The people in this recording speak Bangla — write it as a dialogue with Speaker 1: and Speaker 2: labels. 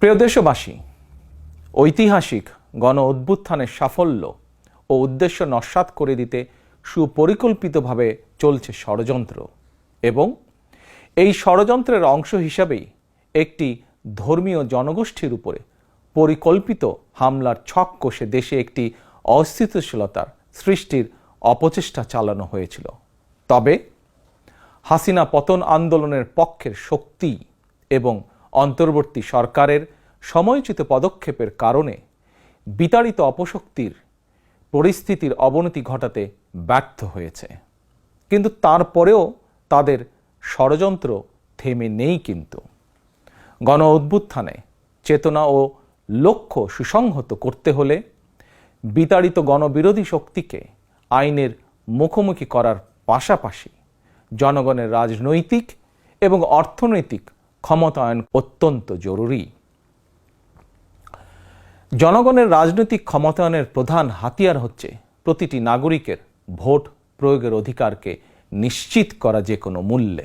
Speaker 1: প্রিয় দেশবাসী, ঐতিহাসিক গণ অভ্যুত্থানের সাফল্য ও উদ্দেশ্য নস্যাৎ করে দিতে সুপরিকল্পিতভাবে চলছে ষড়যন্ত্র এবং এই ষড়যন্ত্রের অংশ হিসাবেই একটি ধর্মীয় জনগোষ্ঠীর উপরে পরিকল্পিত হামলার ছক কষে দেশে একটি অস্থিতিশীলতার সৃষ্টির অপচেষ্টা চালানো হয়েছিল। তবে হাসিনা পতন আন্দোলনের পক্ষের শক্তি এবং অন্তর্বর্তী সরকারের সময়োচিত পদক্ষেপের কারণে বিতাড়িত অপশক্তির পরিস্থিতির অবনতি ঘটাতে ব্যর্থ হয়েছে। কিন্তু তারপরেও তাদের ষড়যন্ত্র থেমে নেই। কিন্তু গণ অভ্যুত্থানে চেতনা ও লক্ষ্য সুসংহত করতে হলে বিতাড়িত গণবিরোধী শক্তিকে আইনের মুখোমুখি করার পাশাপাশি জনগণের রাজনৈতিক এবং অর্থনৈতিক ক্ষমতায়ন অত্যন্ত জরুরি। জনগণের রাজনৈতিক ক্ষমতায়নের প্রধান হাতিয়ার হচ্ছে প্রতিটি নাগরিকের ভোট প্রয়োগের অধিকারকে নিশ্চিত করা যে কোনো মূল্যে।